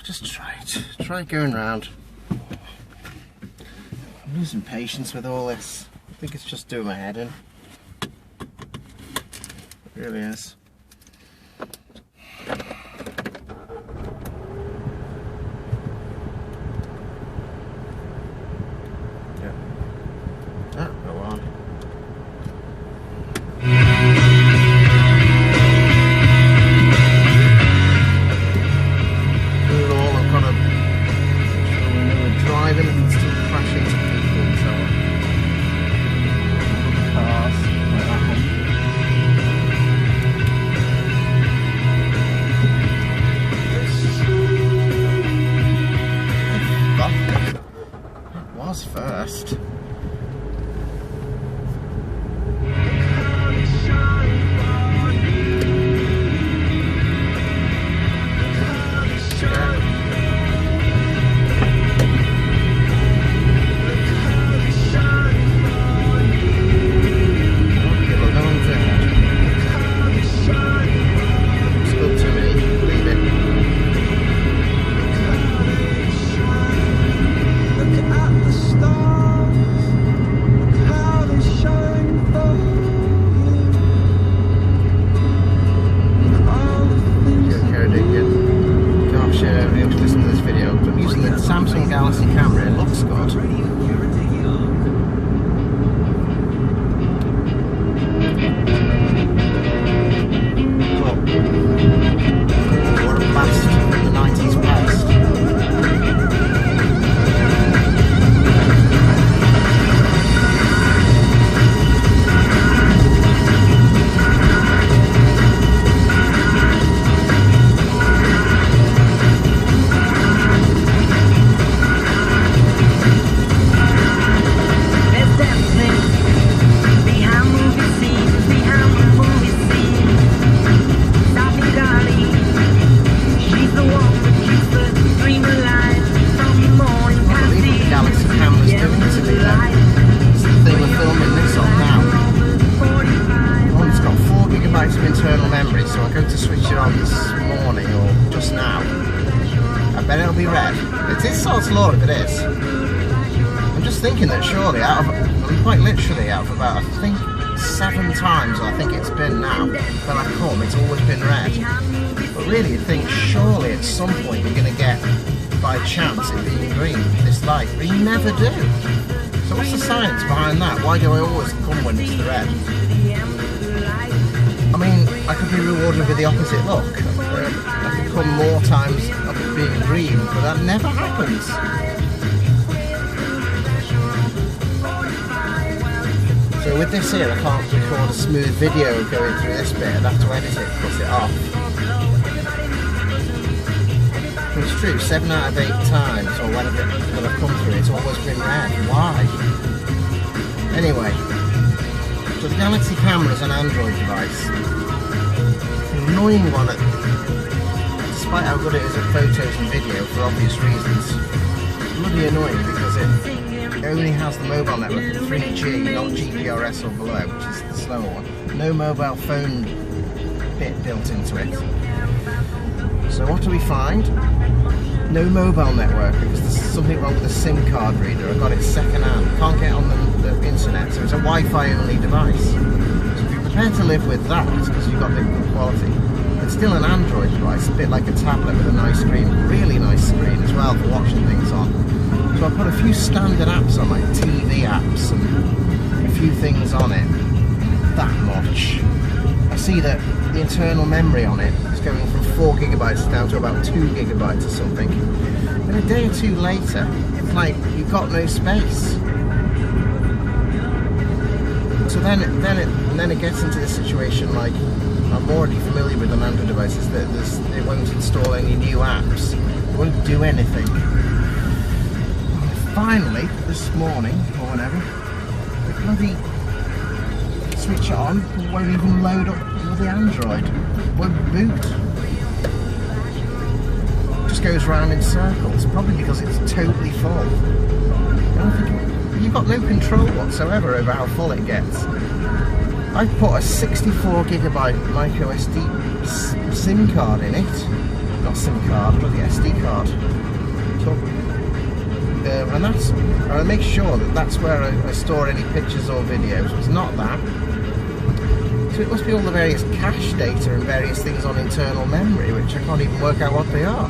Just try going round. I'm losing patience with all this. I think it's just doing my head in. It really is. Yeah. Ah, go on. Driving and still crash into people, so cars like that one. It was first. I'm just thinking that surely quite literally out of about, I think 7 times I think it's been now when I've come, it's always been red. But really you'd think surely at some point you're going to get, by chance, it being green, this light, but you never do. So what's the science behind that? Why do I always come when it's the red? I mean, I could be rewarded with the opposite look. I could come more times of it being green, but that never happens. So with this here, I can't record a smooth video going through this bit. I'd have to edit it, cut it off. But it's true, 7 out of 8 times, or whenever I've come through, it's always been red. Why? Anyway, so the Galaxy camera is an Android device. An annoying one, despite how good it is at photos and video for obvious reasons. Bloody annoying because it only has the mobile network of 3G, not GPRS or below, which is the slower one. No mobile phone bit built into it. So what do we find? No mobile network because there's something wrong with the SIM card reader. I got it second hand. Can't get on the internet, so it's a Wi-Fi only device. So if you're prepared to live with that, because you've got the good quality, it's still an Android device, a bit like a tablet with a nice screen, really nice screen as well for watching things on. So I put a few standard apps on, like TV apps and a few things on it. That much. I see that the internal memory on it is going from 4 gigabytes down to about 2 gigabytes or something. And a day or two later, it's like you've got no space. So then it gets into the situation like I'm already familiar with on Android devices that it won't install any new apps. It won't do anything. Finally, this morning, or whenever, the bloody switch it on, it won't even load up with the Android. It won't boot. It just goes round in circles, probably because it's totally full. And I'm thinking, you've got no control whatsoever over how full it gets. I put a 64 gigabyte micro SD SIM card in it. Not SIM card, but the SD card. and I make sure that that's where I store any pictures or videos. It's not that. So it must be all the various cache data and various things on internal memory, which I can't even work out what they are.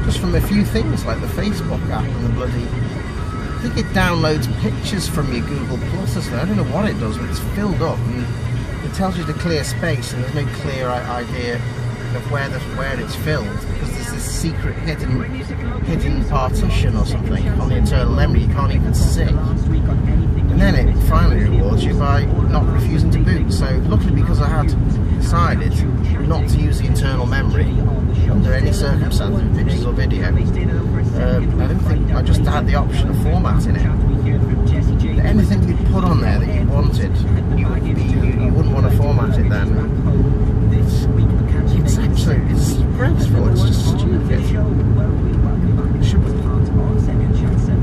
Just from a few things like the Facebook app and the bloody... I think it downloads pictures from your Google Plus or something. I don't know what it does, but it's filled up and it tells you to clear space, and there's no clear idea of where it's filled, because there's this secret hidden partition or something on the internal memory you can't even see. And then it finally rewards you by not refusing to boot. So luckily, because I had decided not to use the internal memory under any circumstance with pictures or video, I don't think I just had the option of formatting it. Anything you put on there that you wanted, you wouldn't want to format it then. It's absolutely disgraceful, it's just stupid.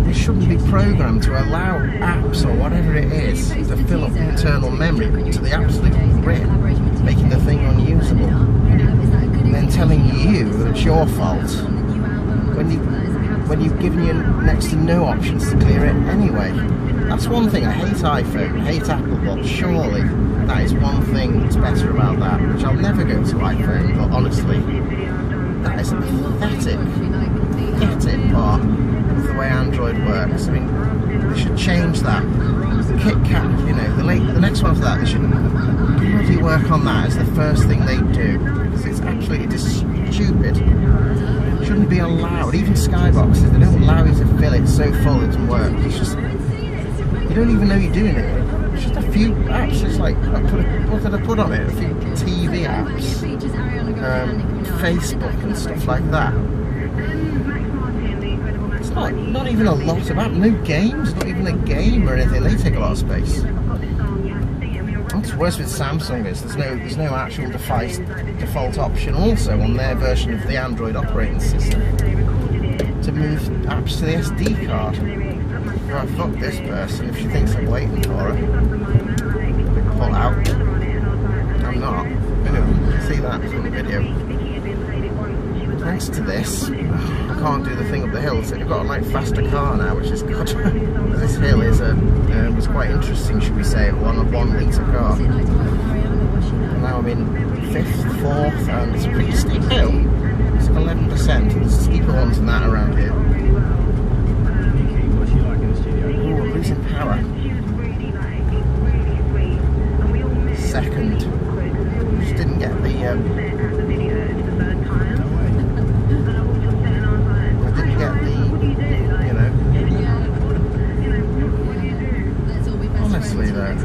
It shouldn't be programmed to allow apps or whatever it is to fill up the internal memory to the absolute brim, making the thing unusable, and then telling you that it's your fault when you've given you next to no options to clear it anyway. That's one thing. I hate iPhone, I hate Apple, but surely that is one thing that's better about that, which I'll never go to iPhone, but honestly, that is a pathetic part of the way Android works. I mean, they should change that. KitKat, you know, the next one after that, they should really work on that as the first thing they do, because it's absolutely just stupid. It shouldn't be allowed. Even Skyboxes, they don't allow you to fill it so full it doesn't work. It's just, you don't even know you're doing it. It's just a few apps. It's like, what did I put on it? A few TV apps, Facebook and stuff like that. It's not even a lot of apps. No games, not even a game or anything. They take a lot of space. What's worse with Samsung is there's no actual default option also on their version of the Android operating system to move apps to the SD card. Right, fuck this person if she thinks I'm waiting for her. Pull out. I'm not. Anyway, you can see that from the video. Thanks to this, I can't do the thing up the hill, so I've got a like faster car now, which is good. This hill is was quite interesting, should we say, on a 1 litre car. And now I'm in 5th, 4th, and it's a pretty steep hill. It's like 11%, there's steeper ones than that around here. Oh, I'm losing power. Second. Just didn't get the honestly though.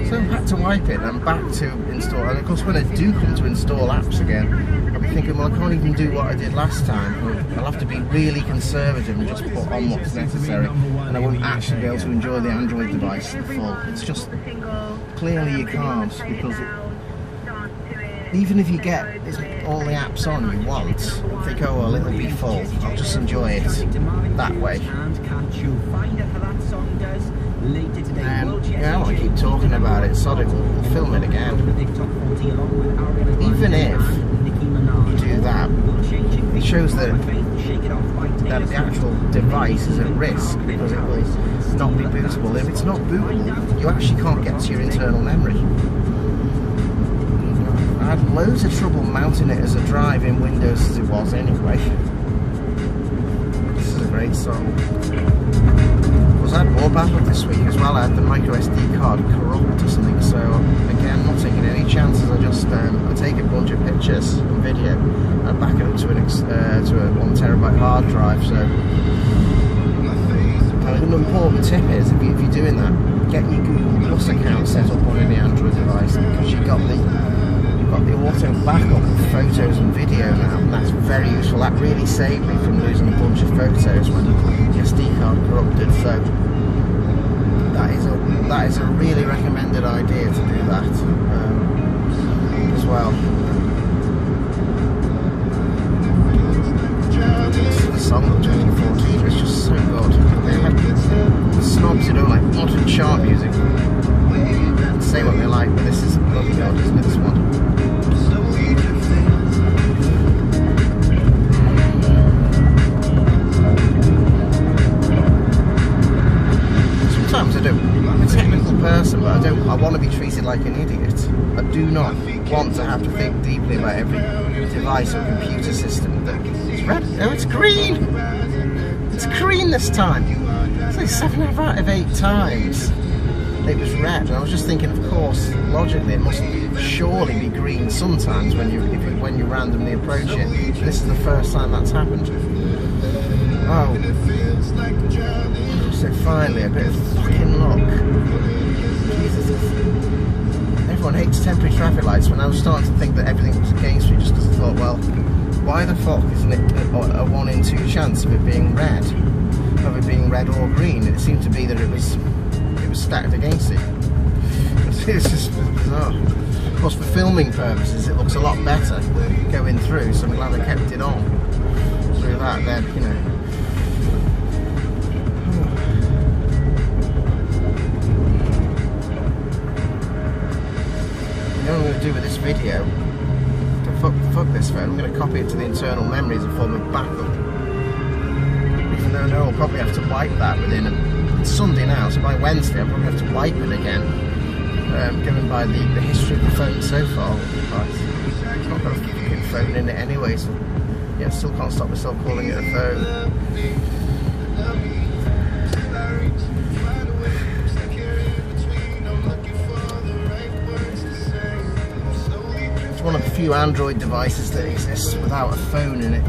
So I've had to wipe it and I'm back to install, and of course when I do come to install apps again, I'll be thinking, well, I can't even do what I did last time. I'll have to be really conservative and just put on what's necessary, and I won't actually be able to enjoy the Android device to the full. It's just, clearly you can't, because even if you get all the apps on you want, think, oh well, it'll be full, I'll just enjoy it that way. And yeah, I want to keep talking about it, sod it, we'll film it again. Even if you do that, it shows that the actual device is at risk, because it will not be bootable. If it's not bootable, you actually can't get to your internal memory. I had loads of trouble mounting it as a drive in Windows as it was anyway. This is a great song. I had more bandwidth this week as well. I had the micro SD card corrupt or something, so again, not taking any chances. I just I take a bunch of pictures and video and back it up to a 1 terabyte hard drive. So an important tip is, if you're doing that, get your Google Plus account set up on any Android device, because you've got the auto backup of photos and video now, and that's very useful. That really saved me from losing a bunch of photos when the SD card corrupted. So that is a really recommended idea to do that as well. The song of 2014 is just so good. The snobs who don't like modern chart music say what they like, but this is bloody good, isn't it, this one? like an idiot. I do not want to have to think deeply about every device or computer system that is red. No, it's green! It's green this time! It's like 7 out of 8 times it was red. And I was just thinking, of course, logically it must surely be green sometimes when you randomly approach it. This is the first time that's happened. Oh. So finally, a bit of fucking luck. Jesus. Everyone hates temporary traffic lights. When I was starting to think that everything was against me, just because I thought, well, why the fuck isn't it a 1 in 2 chance of it being red? Of it being red or green? And it seemed to be that it was stacked against it. It's just bizarre. Of course, for filming purposes, it looks a lot better going through, so I'm glad I kept it on. Through that, then, you know. You know what I'm going to do with this video? To fuck this phone, I'm going to copy it to the internal memory as a form of backup. Even though I know I'll probably have to wipe that within it's Sunday now, so by Wednesday I'll probably have to wipe it again. Given by the history of the phone so far. It's not got a fucking phone in it anyway, so yeah, I still can't stop myself calling it a phone. It's one of the few Android devices that exists without a phone in it.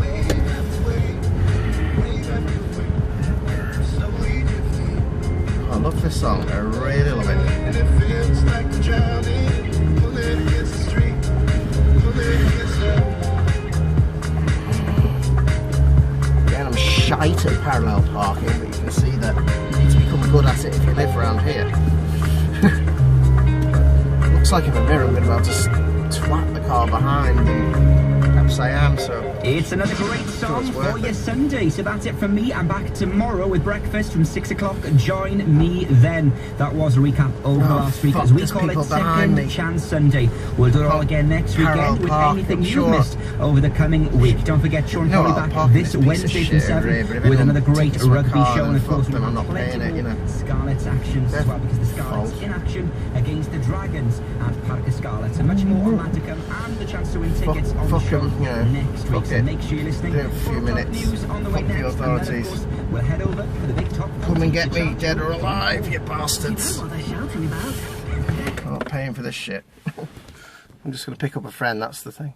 I love this song, I really love it. Again, I'm shite at parallel parking, but you can see that you need to become good at it if you live around here. Looks like in the mirror I'm going to be able to twat the car behind, and perhaps I am, so... It's another great song for your Sunday. So that's it from me. I'm back tomorrow with breakfast from 6 o'clock. Join me then. That was a recap over last week, as we call it Second Chance Sunday. We'll do it all again next weekend with anything you missed over the coming week. Don't forget, Sean Foley back this Wednesday from 7 with another great rugby show. And of course, we'll have plenty more Scarlet's actions as well, because the Scarlets in action against the Dragons at Penparcau Scarlets. And much more on that to come, and the chance to win tickets on the show next week. So make sure you're listening. In a few minutes. News on the way next. Authorities. And then, of course, we'll head over for the big top. Come and get me, dead or alive, you bastards. You know what they're shouting about. I'm not paying for this shit. I'm just going to pick up a friend, that's the thing.